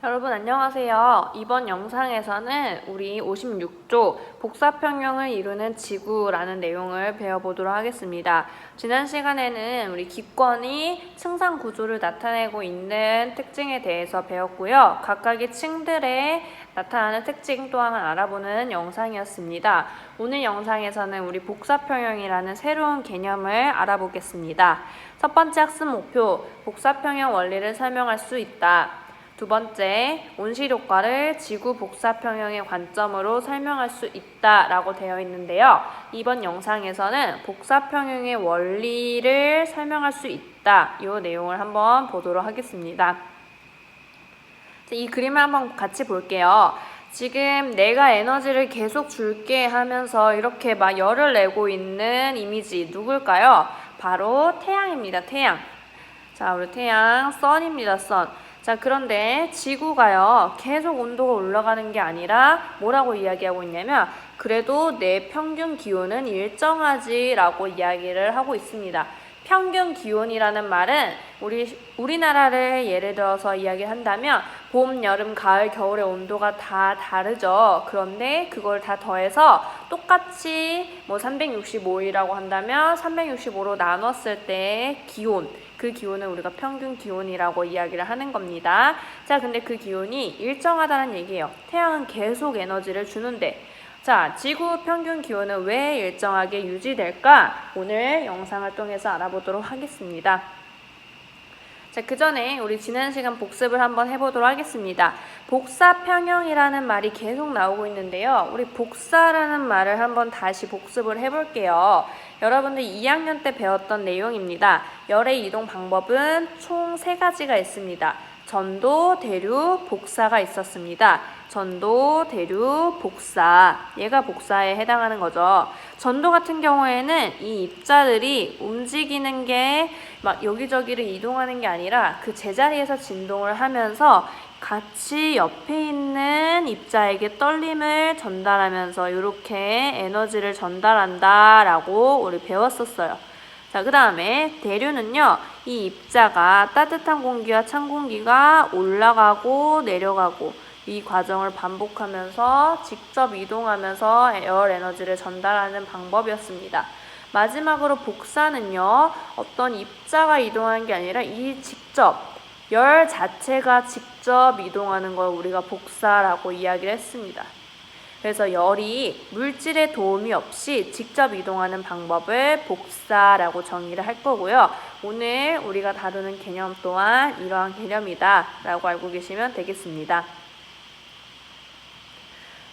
여러분 안녕하세요. 이번 영상에서는 우리 56조 복사평형을 이루는 지구라는 내용을 배워보도록 하겠습니다. 지난 시간에는 우리 기권이 층상 구조를 나타내고 있는 특징에 대해서 배웠고요. 각각의 층들의 나타나는 특징 또한 알아보는 영상이었습니다. 오늘 영상에서는 우리 복사평형이라는 새로운 개념을 알아보겠습니다. 첫 번째 학습 목표, 복사평형 원리를 설명할 수 있다. 두 번째, 온실효과를 지구 복사평형의 관점으로 설명할 수 있다라고 되어 있는데요. 이번 영상에서는 복사평형의 원리를 설명할 수 있다. 이 내용을 한번 보도록 하겠습니다. 이 그림을 한번 같이 볼게요. 지금 내가 에너지를 계속 줄게 하면서 이렇게 막 열을 내고 있는 이미지 누굴까요? 바로 태양입니다. 태양. 자, 우리 태양, 선입니다. 선. 자, 그런데 지구가요, 계속 온도가 올라가는 게 아니라 뭐라고 이야기하고 있냐면 그래도 내 평균 기온은 일정하지라고 이야기를 하고 있습니다. 평균 기온이라는 말은 우리나라를 예를 들어서 이야기한다면 봄, 여름, 가을, 겨울의 온도가 다 다르죠. 그런데 그걸 다 더해서 똑같이 뭐 365일이라고 한다면 365로 나눴을 때 기온, 그 기온은 우리가 평균 기온이라고 이야기를 하는 겁니다. 자, 근데 그 기온이 일정하다는 얘기예요. 태양은 계속 에너지를 주는데, 자, 지구 평균 기온은 왜 일정하게 유지될까? 오늘 영상을 통해서 알아보도록 하겠습니다. 자, 그 전에 우리 지난 시간 복습을 한번 해보도록 하겠습니다. 복사평형이라는 말이 계속 나오고 있는데요. 우리 복사라는 말을 한번 다시 복습을 해볼게요. 여러분들 2학년 때 배웠던 내용입니다. 열의 이동 방법은 총 3가지가 있습니다. 전도, 대류, 복사가 있었습니다. 전도, 대류, 복사. 얘가 복사에 해당하는 거죠. 전도 같은 경우에는 이 입자들이 움직이는 게 막 여기저기를 이동하는 게 아니라 그 제자리에서 진동을 하면서 같이 옆에 있는 입자에게 떨림을 전달하면서 이렇게 에너지를 전달한다 라고 우리 배웠었어요. 자, 그 다음에 대류는요, 이 입자가 따뜻한 공기와 찬 공기가 올라가고 내려가고 이 과정을 반복하면서 직접 이동하면서 열 에너지를 전달하는 방법이었습니다. 마지막으로 복사는요, 어떤 입자가 이동하는 게 아니라 이 직접 열 자체가 직접 이동하는 걸 우리가 복사라고 이야기를 했습니다. 그래서 열이 물질의 도움이 없이 직접 이동하는 방법을 복사라고 정의를 할 거고요. 오늘 우리가 다루는 개념 또한 이러한 개념이다 라고 알고 계시면 되겠습니다.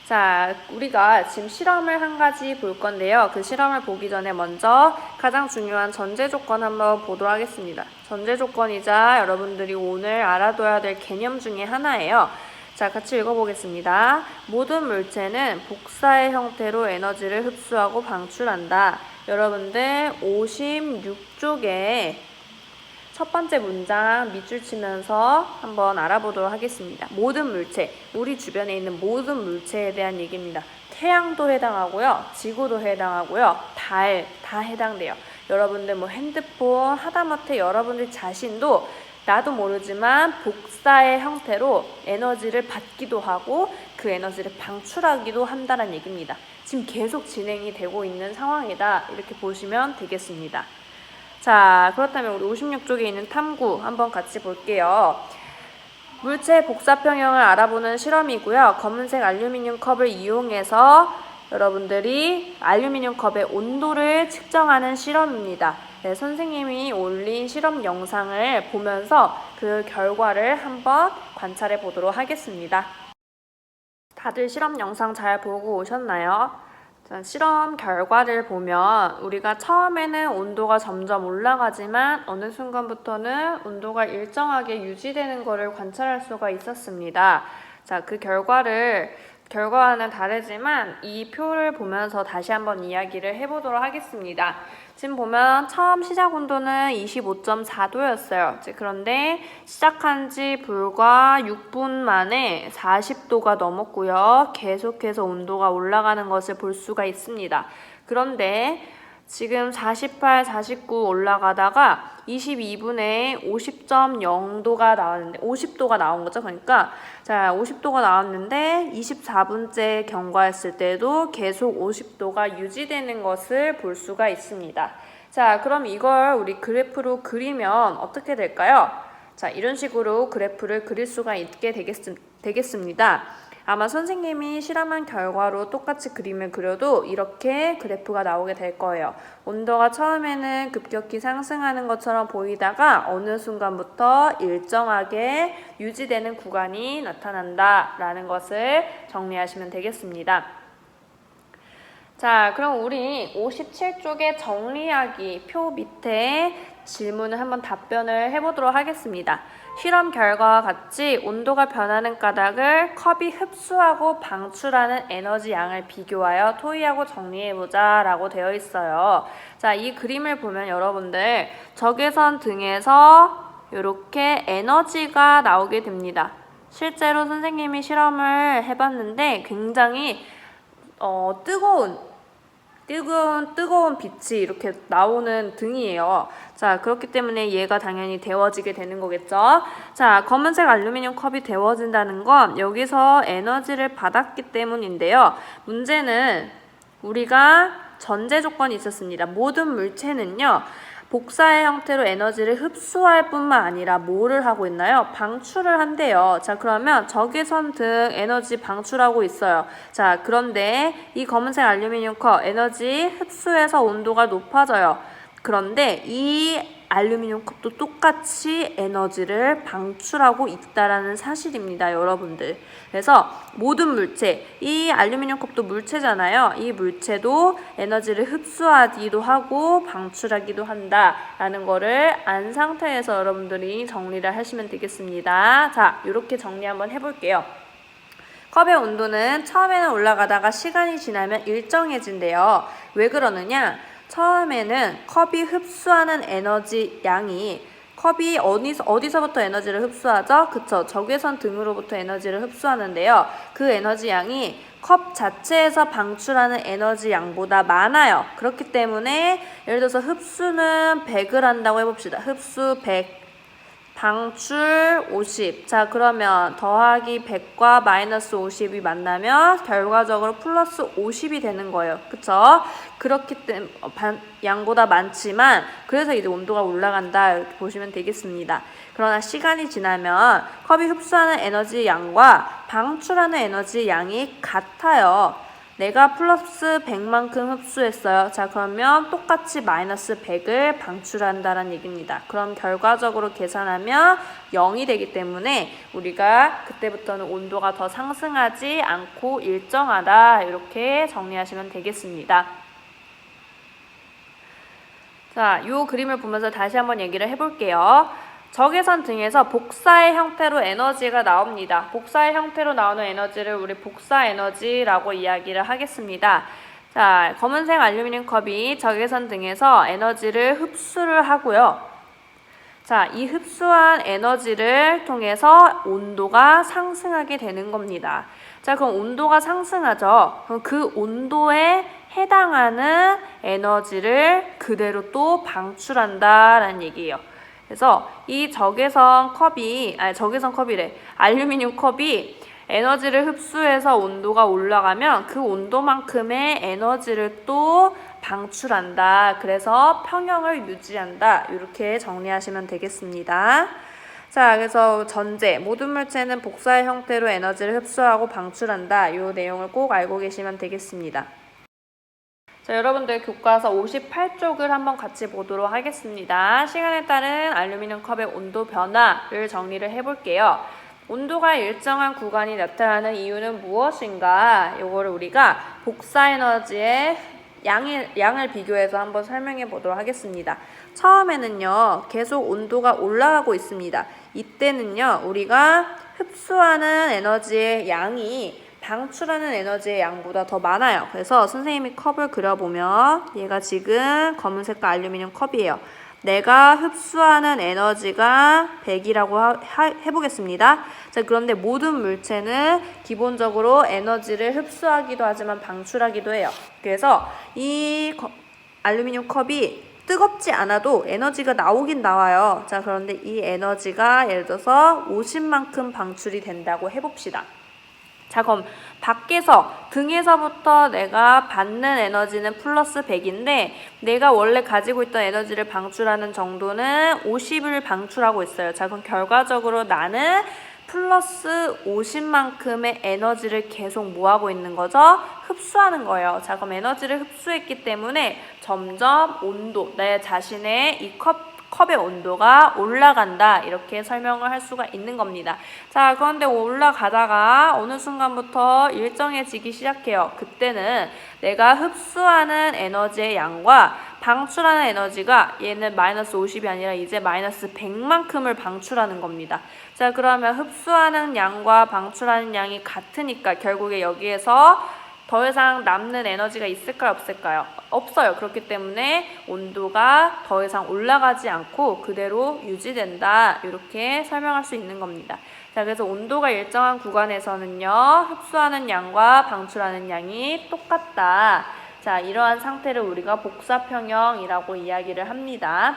자, 우리가 지금 실험을 한 가지 볼 건데요. 그 실험을 보기 전에 먼저 가장 중요한 전제 조건 한번 보도록 하겠습니다. 전제 조건이자 여러분들이 오늘 알아둬야 될 개념 중에 하나예요. 자, 같이 읽어보겠습니다. 모든 물체는 복사의 형태로 에너지를 흡수하고 방출한다. 여러분들 56쪽에 첫 번째 문장 밑줄 치면서 한번 알아보도록 하겠습니다. 모든 물체, 우리 주변에 있는 모든 물체에 대한 얘기입니다. 태양도 해당하고요, 지구도 해당하고요, 달 다 해당돼요. 여러분들 뭐 핸드폰, 하다못해 여러분들 자신도 나도 모르지만 복사의 형태로 에너지를 받기도 하고 그 에너지를 방출하기도 한다는 얘기입니다. 지금 계속 진행이 되고 있는 상황이다. 이렇게 보시면 되겠습니다. 자, 그렇다면 우리 56쪽에 있는 탐구 한번 같이 볼게요. 물체 복사평형을 알아보는 실험이고요. 검은색 알루미늄 컵을 이용해서 여러분들이 알루미늄 컵의 온도를 측정하는 실험입니다. 네, 선생님이 올린 실험 영상을 보면서 그 결과를 한번 관찰해 보도록 하겠습니다. 다들 실험 영상 잘 보고 오셨나요? 자, 실험 결과를 보면 우리가 처음에는 온도가 점점 올라가지만 어느 순간부터는 온도가 일정하게 유지되는 것을 관찰할 수가 있었습니다. 자, 그 결과와는 다르지만 이 표를 보면서 다시 한번 이야기를 해보도록 하겠습니다. 지금 보면 처음 시작 온도는 25.4도였어요. 그런데 시작한 지 불과 6분 만에 40도가 넘었고요. 계속해서 온도가 올라가는 것을 볼 수가 있습니다. 그런데 지금 48, 49 올라가다가 22분에 50.0도가 나왔는데 50도가 나온 거죠. 그러니까 자 50도가 나왔는데 24분째 경과했을 때도 계속 50도가 유지되는 것을 볼 수가 있습니다. 자 그럼 이걸 우리 그래프로 그리면 어떻게 될까요? 자 이런 식으로 그래프를 그릴 수가 있게 되겠습니다. 아마 선생님이 실험한 결과로 똑같이 그림을 그려도 이렇게 그래프가 나오게 될 거예요. 온도가 처음에는 급격히 상승하는 것처럼 보이다가 어느 순간부터 일정하게 유지되는 구간이 나타난다라는 것을 정리하시면 되겠습니다. 자, 그럼 우리 57쪽의 정리하기 표 밑에 질문을 한번 답변을 해보도록 하겠습니다. 실험 결과와 같이 온도가 변하는 까닭을 컵이 흡수하고 방출하는 에너지 양을 비교하여 토의하고 정리해보자 라고 되어 있어요. 자, 이 그림을 보면 여러분들 적외선 등에서 이렇게 에너지가 나오게 됩니다. 실제로 선생님이 실험을 해봤는데 굉장히 뜨거운 빛이 이렇게 나오는 등이에요. 자, 그렇기 때문에 얘가 당연히 데워지게 되는 거겠죠. 자, 검은색 알루미늄 컵이 데워진다는 건 여기서 에너지를 받았기 때문인데요. 문제는 우리가 전제 조건이 있었습니다. 모든 물체는요. 복사의 형태로 에너지를 흡수할 뿐만 아니라 뭐를 하고 있나요? 방출을 한대요. 자, 그러면 적외선 등 에너지 방출하고 있어요. 자, 그런데 이 검은색 알루미늄 컵 에너지 흡수해서 온도가 높아져요. 그런데 이 알루미늄 컵도 똑같이 에너지를 방출하고 있다라는 사실입니다, 여러분들. 그래서 모든 물체, 이 알루미늄 컵도 물체잖아요. 이 물체도 에너지를 흡수하기도 하고 방출하기도 한다라는 거를 안 상태에서 여러분들이 정리를 하시면 되겠습니다. 자, 이렇게 정리 한번 해볼게요. 컵의 온도는 처음에는 올라가다가 시간이 지나면 일정해진대요. 왜 그러느냐? 처음에는 컵이 흡수하는 에너지 양이 컵이 어디서부터 에너지를 흡수하죠? 그쵸. 적외선 등으로부터 에너지를 흡수하는데요. 그 에너지 양이 컵 자체에서 방출하는 에너지 양보다 많아요. 그렇기 때문에 예를 들어서 흡수는 100을 한다고 해봅시다. 흡수 100. 방출 50. 자, 그러면 더하기 100과 마이너스 50이 만나면 결과적으로 플러스 50이 되는 거예요. 그쵸? 그렇기 때문에 양보다 많지만 그래서 이제 온도가 올라간다 이렇게 보시면 되겠습니다. 그러나 시간이 지나면 컵이 흡수하는 에너지 양과 방출하는 에너지 양이 같아요. 내가 플러스 100만큼 흡수했어요. 자, 그러면 똑같이 마이너스 100을 방출한다는 얘기입니다. 그럼 결과적으로 계산하면 0이 되기 때문에 우리가 그때부터는 온도가 더 상승하지 않고 일정하다 이렇게 정리하시면 되겠습니다. 자, 이 그림을 보면서 다시 한번 얘기를 해볼게요. 적외선 등에서 복사의 형태로 에너지가 나옵니다. 복사의 형태로 나오는 에너지를 우리 복사 에너지라고 이야기를 하겠습니다. 자, 검은색 알루미늄 컵이 적외선 등에서 에너지를 흡수를 하고요. 자, 이 흡수한 에너지를 통해서 온도가 상승하게 되는 겁니다. 자, 그럼 온도가 상승하죠. 그럼 그 온도에 해당하는 에너지를 그대로 또 방출한다라는 얘기예요. 그래서 이 적외선 컵이래. 알루미늄 컵이 에너지를 흡수해서 온도가 올라가면 그 온도만큼의 에너지를 또 방출한다. 그래서 평형을 유지한다. 이렇게 정리하시면 되겠습니다. 자, 그래서 전제, 모든 물체는 복사의 형태로 에너지를 흡수하고 방출한다. 이 내용을 꼭 알고 계시면 되겠습니다. 자, 여러분들 교과서 58쪽을 한번 같이 보도록 하겠습니다. 시간에 따른 알루미늄 컵의 온도 변화를 정리를 해볼게요. 온도가 일정한 구간이 나타나는 이유는 무엇인가? 이거를 우리가 복사 에너지의 양을 비교해서 한번 설명해 보도록 하겠습니다. 처음에는요, 계속 온도가 올라가고 있습니다. 이때는요, 우리가 흡수하는 에너지의 양이 방출하는 에너지의 양보다 더 많아요. 그래서 선생님이 컵을 그려보면 얘가 지금 검은색깔 알루미늄 컵이에요. 내가 흡수하는 에너지가 100이라고 해보겠습니다. 자, 그런데 모든 물체는 기본적으로 에너지를 흡수하기도 하지만 방출하기도 해요. 그래서 이 알루미늄 컵이 뜨겁지 않아도 에너지가 나오긴 나와요. 자, 그런데 이 에너지가 예를 들어서 50만큼 방출이 된다고 해봅시다. 자, 그럼 밖에서 등에서부터 내가 받는 에너지는 플러스 100인데 내가 원래 가지고 있던 에너지를 방출하는 정도는 50을 방출하고 있어요. 자, 그럼 결과적으로 나는 플러스 50만큼의 에너지를 계속 뭐하고 있는 거죠? 흡수하는 거예요. 자, 그럼 에너지를 흡수했기 때문에 점점 온도, 내 자신의 이 컵의 온도가 올라간다, 이렇게 설명을 할 수가 있는 겁니다. 자, 그런데 올라가다가 어느 순간부터 일정해지기 시작해요. 그때는 내가 흡수하는 에너지의 양과 방출하는 에너지가 얘는 마이너스 50이 아니라 이제 마이너스 100만큼을 방출하는 겁니다. 자, 그러면 흡수하는 양과 방출하는 양이 같으니까 결국에 여기에서 더 이상 남는 에너지가 있을까요? 없을까요? 없어요. 그렇기 때문에 온도가 더 이상 올라가지 않고 그대로 유지된다, 이렇게 설명할 수 있는 겁니다. 자, 그래서 온도가 일정한 구간에서는요, 흡수하는 양과 방출하는 양이 똑같다. 자, 이러한 상태를 우리가 복사평형이라고 이야기를 합니다.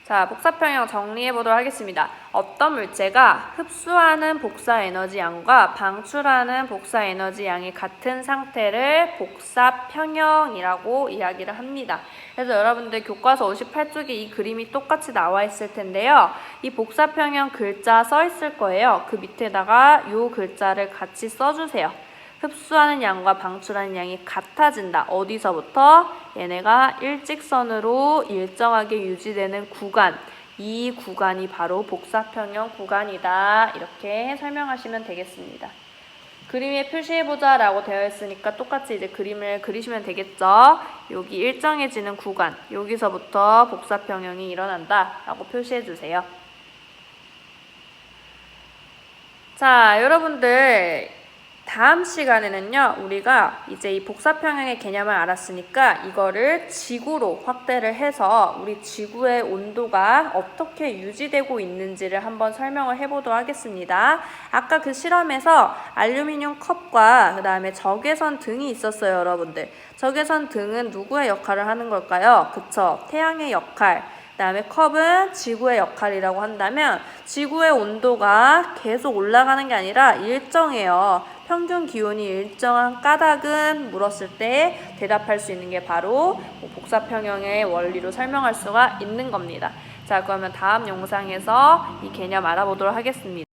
자, 복사평형 정리해 보도록 하겠습니다. 어떤 물체가 흡수하는 복사 에너지 양과 방출하는 복사 에너지 양이 같은 상태를 복사평형이라고 이야기를 합니다. 그래서 여러분들 교과서 58쪽에 이 그림이 똑같이 나와 있을 텐데요. 이 복사평형 글자 써 있을 거예요. 그 밑에다가 이 글자를 같이 써주세요. 흡수하는 양과 방출하는 양이 같아진다. 어디서부터? 얘네가 일직선으로 일정하게 유지되는 구간, 이 구간이 바로 복사평형 구간이다, 이렇게 설명하시면 되겠습니다. 그림에 표시해보자 라고 되어 있으니까 똑같이 이제 그림을 그리시면 되겠죠. 여기 일정해지는 구간, 여기서부터 복사평형이 일어난다 라고 표시해주세요. 자, 여러분들 다음 시간에는요, 우리가 이제 이 복사평형의 개념을 알았으니까 이거를 지구로 확대를 해서 우리 지구의 온도가 어떻게 유지되고 있는지를 한번 설명을 해보도록 하겠습니다. 아까 그 실험에서 알루미늄 컵과 그 다음에 적외선 등이 있었어요, 여러분들. 적외선 등은 누구의 역할을 하는 걸까요? 그쵸? 태양의 역할. 그 다음에 컵은 지구의 역할이라고 한다면 지구의 온도가 계속 올라가는 게 아니라 일정해요. 평균 기온이 일정한 까닭은 물었을 때 대답할 수 있는 게 바로 복사평형의 원리로 설명할 수가 있는 겁니다. 자, 그러면 다음 영상에서 이 개념 알아보도록 하겠습니다.